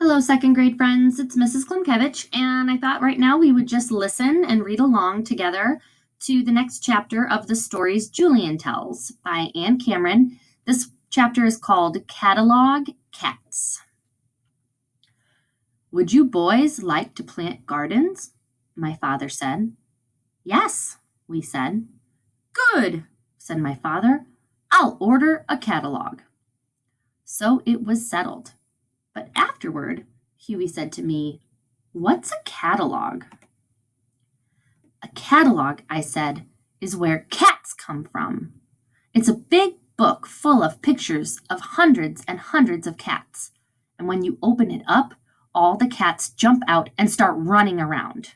Hello, second grade friends. It's Mrs. Klimkevich, and I thought right now we would just listen and read along together to the next chapter of the stories Julian Tells by Anne Cameron. This chapter is called Catalog Cats. Would you boys like to plant gardens? My father said. Yes, we said. Good, said my father. I'll order a catalog. So it was settled. But afterward, Huey said to me, What's a catalog? A catalog, I said, is where cats come from. It's a big book full of pictures of hundreds and hundreds of cats. And when you open it up, all the cats jump out and start running around.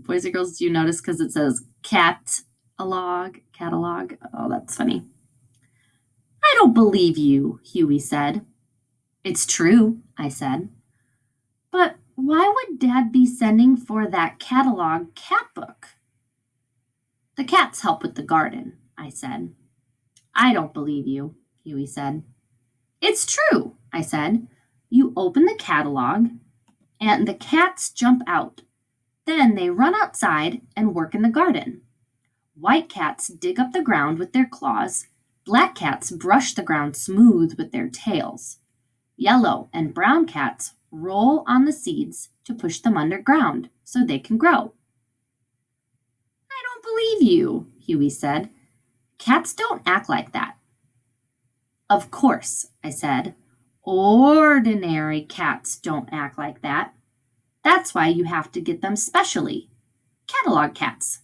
Boys and girls, do you notice because it says catalog? Oh, that's funny. I don't believe you, Huey said. It's true, I said. But why would Dad be sending for that catalog cat book? The cats help with the garden, I said. I don't believe you, Huey said. It's true, I said. You open the catalog, and the cats jump out. Then they run outside and work in the garden. White cats dig up the ground with their claws. Black cats brush the ground smooth with their tails. Yellow and brown cats roll on the seeds to push them underground so they can grow. I don't believe you, Huey said. Cats don't act like that. Of course, I said. Ordinary cats don't act like that. That's why you have to get them specially. Catalog cats.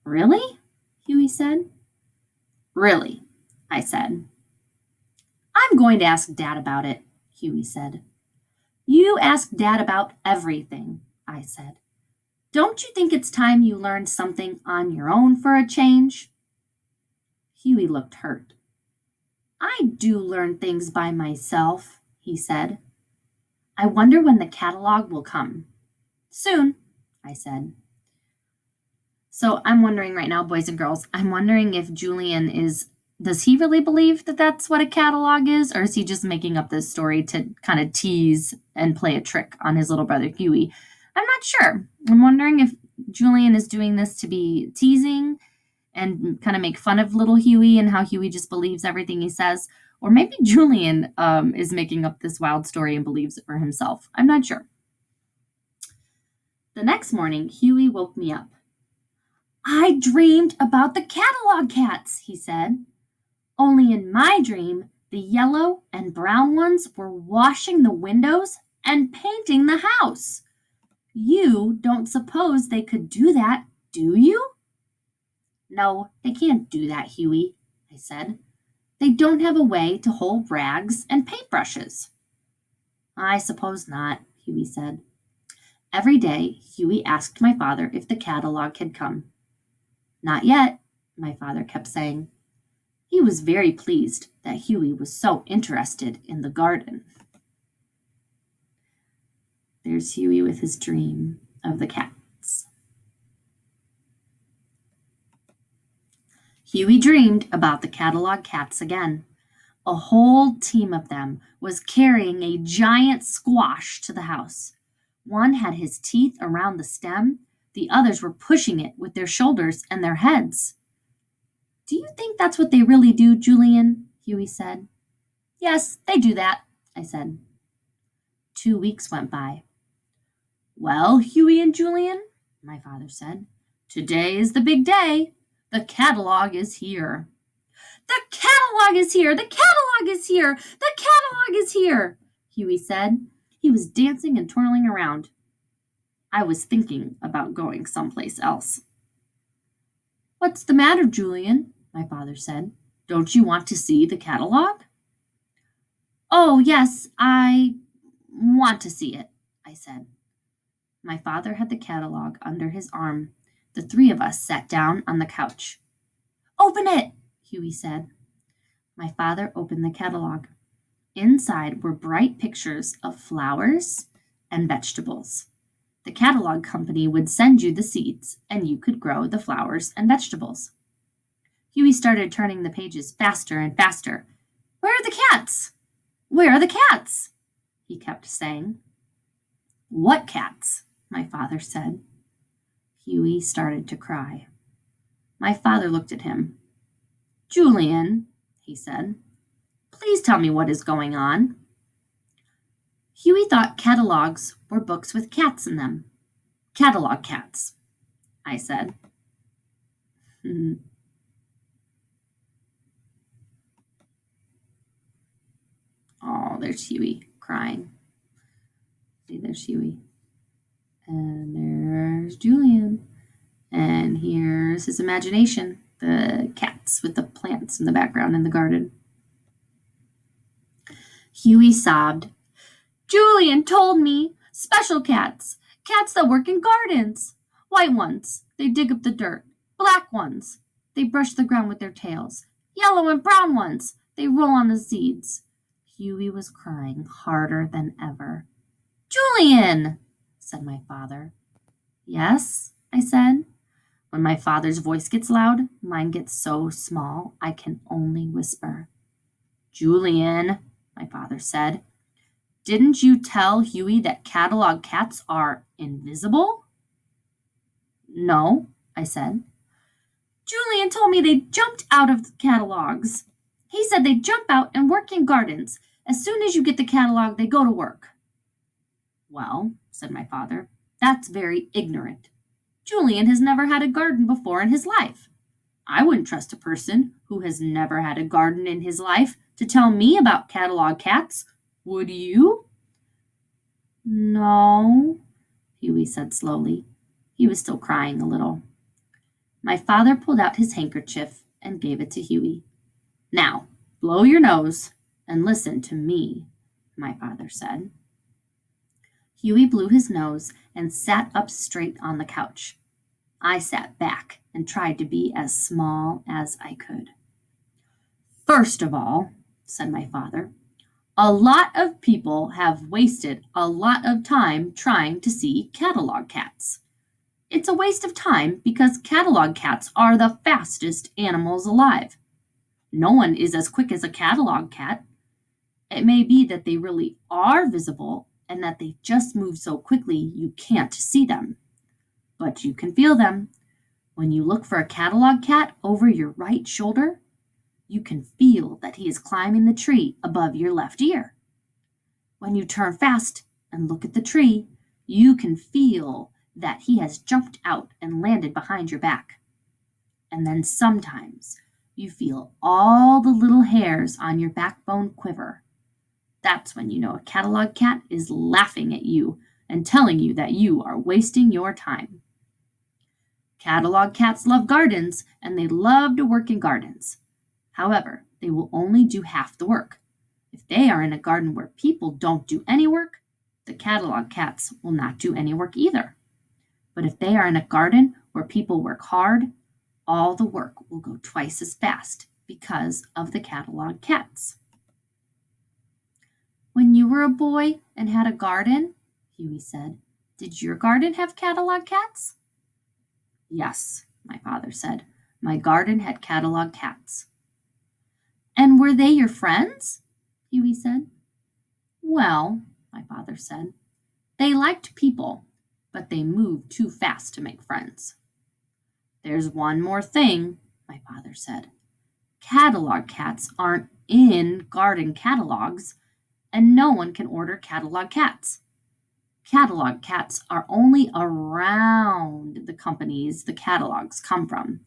Really? Huey said. Really, I said. I'm going to ask Dad about it, Huey said. You ask Dad about everything, I said. Don't you think it's time you learned something on your own for a change? Huey looked hurt. I do learn things by myself, he said. I wonder when the catalog will come. Soon, I said. So I'm wondering right now, boys and girls, I'm wondering if Julian does he really believe that that's what a catalog is? Or is he just making up this story to kind of tease and play a trick on his little brother Huey? I'm not sure. I'm wondering if Julian is doing this to be teasing and kind of make fun of little Huey and how Huey just believes everything he says. Or maybe Julian is making up this wild story and believes it for himself. I'm not sure. The next morning, Huey woke me up. I dreamed about the catalog cats, he said. Only in my dream, the yellow and brown ones were washing the windows and painting the house. You don't suppose they could do that, do you? No, they can't do that, Huey, I said. They don't have a way to hold rags and paintbrushes. I suppose not, Huey said. Every day, Huey asked my father if the catalog had come. Not yet, my father kept saying. He was very pleased that Huey was so interested in the garden. There's Huey with his dream of the cats. Huey dreamed about the catalog cats again. A whole team of them was carrying a giant squash to the house. One had his teeth around the stem. The others were pushing it with their shoulders and their heads. Do you think that's what they really do, Julian? Huey said. Yes, they do that, I said. 2 weeks went by. Well, Huey and Julian, my father said, today is the big day. The catalog is here. The catalog is here! The catalog is here! The catalog is here! Huey said. He was dancing and twirling around. I was thinking about going someplace else. What's the matter, Julian? My father said. Don't you want to see the catalog? Oh, yes, I want to see it, I said. My father had the catalog under his arm. The three of us sat down on the couch. Open it, Huey said. My father opened the catalog. Inside were bright pictures of flowers and vegetables. The catalog company would send you the seeds, and you could grow the flowers and vegetables. Huey started turning the pages faster and faster. Where are the cats? Where are the cats? He kept saying. What cats? My father said. Huey started to cry. My father looked at him. Julian, he said, please tell me what is going on. Huey thought catalogs were books with cats in them. Catalog cats, I said. Oh, there's Huey crying. See, there's Huey. And there's Julian. And here's his imagination, the cats with the plants in the background in the garden. Huey sobbed. Julian told me, special cats, cats that work in gardens. White ones, they dig up the dirt. Black ones, they brush the ground with their tails. Yellow and brown ones, they roll on the seeds. Huey was crying harder than ever. Julian, said my father. Yes, I said. When my father's voice gets loud, mine gets so small I can only whisper. Julian, my father said, didn't you tell Huey that catalog cats are invisible? No, I said. Julian told me they jumped out of the catalogs. He said they jump out and work in gardens. As soon as you get the catalog, they go to work. Well, said my father, that's very ignorant. Julian has never had a garden before in his life. I wouldn't trust a person who has never had a garden in his life to tell me about catalog cats. Would you? No, Huey said slowly. He was still crying a little. My father pulled out his handkerchief and gave it to Huey. Now, blow your nose and listen to me, my father said. Huey blew his nose and sat up straight on the couch. I sat back and tried to be as small as I could. First of all, said my father, a lot of people have wasted a lot of time trying to see catalog cats. It's a waste of time because catalog cats are the fastest animals alive. No one is as quick as a catalog cat. It may be that they really are visible and that they just move so quickly you can't see them. But you can feel them. When you look for a catalog cat over your right shoulder, you can feel that he is climbing the tree above your left ear. When you turn fast and look at the tree, you can feel that he has jumped out and landed behind your back. And then sometimes you feel all the little hairs on your backbone quiver. That's when you know a catalog cat is laughing at you and telling you that you are wasting your time. Catalog cats love gardens, and they love to work in gardens. However, they will only do half the work. If they are in a garden where people don't do any work, the catalog cats will not do any work either. But if they are in a garden where people work hard, all the work will go twice as fast because of the catalog cats. When you were a boy and had a garden, Huey said, did your garden have catalog cats? Yes, my father said. My garden had catalog cats. And were they your friends? Huey said. Well, my father said, they liked people, but they moved too fast to make friends. There's one more thing, my father said. Catalog cats aren't in garden catalogs, and no one can order catalog cats. Catalog cats are only around the companies the catalogs come from.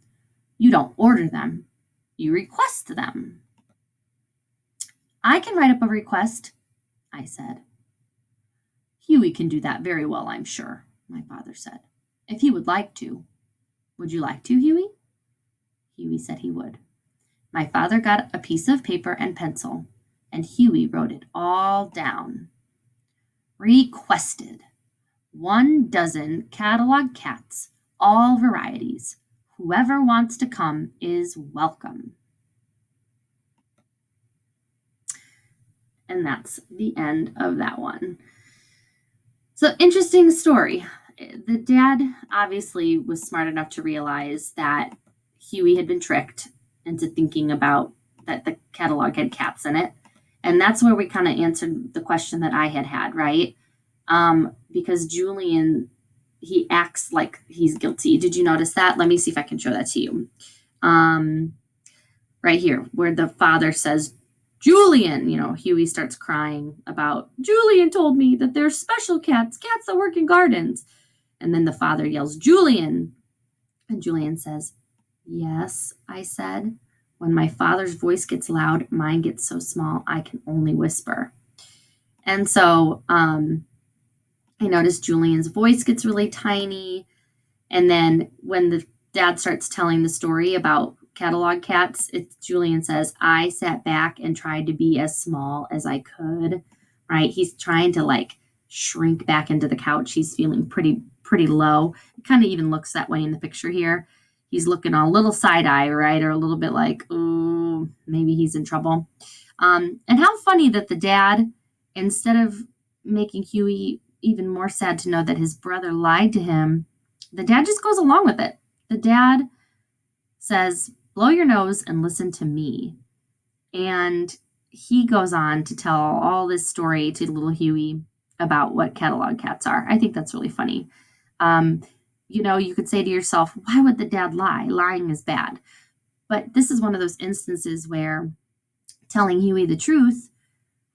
You don't order them, you request them. I can write up a request, I said. Huey can do that very well, I'm sure, my father said, if he would like to. Would you like to, Huey? Huey said he would. My father got a piece of paper and pencil, and Huey wrote it all down. Requested. 12 catalog cats, all varieties. Whoever wants to come is welcome. And that's the end of that one. So, interesting story. The dad obviously was smart enough to realize that Huey had been tricked into thinking about that the catalog had cats in it. And that's where we kind of answered the question that I had, right? Because Julian, he acts like he's guilty. Did you notice that? Let me see if I can show that to you. Right here, where the father says, Julian, Huey starts crying about, Julian told me that there's special cats that work in gardens. And then the father yells, Julian. And Julian says, yes, I said. When my father's voice gets loud, mine gets so small, I can only whisper. And so I noticed Julian's voice gets really tiny. And then when the dad starts telling the story about catalog cats, Julian says, I sat back and tried to be as small as I could, right? He's trying to like shrink back into the couch. He's feeling pretty low. It kind of even looks that way in the picture here. He's looking a little side eye, right? Or a little bit like, oh, maybe he's in trouble. And how funny that the dad, instead of making Huey even more sad to know that his brother lied to him, the dad just goes along with it. The dad says, blow your nose and listen to me. And he goes on to tell all this story to little Huey about what catalog cats are. I think that's really funny. You could say to yourself, why would the dad lie? Lying is bad. But this is one of those instances where telling Huey the truth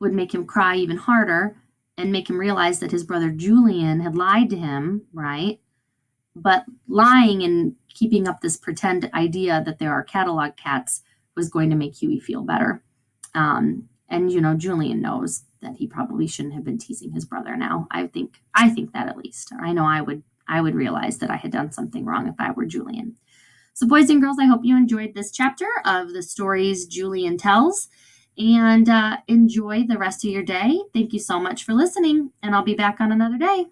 would make him cry even harder and make him realize that his brother Julian had lied to him, right? But lying and keeping up this pretend idea that there are catalog cats was going to make Huey feel better. And Julian knows that he probably shouldn't have been teasing his brother now. I think that, at least. I know I would realize that I had done something wrong if I were Julian. So boys and girls, I hope you enjoyed this chapter of the stories Julian tells, and enjoy the rest of your day. Thank you so much for listening, and I'll be back on another day.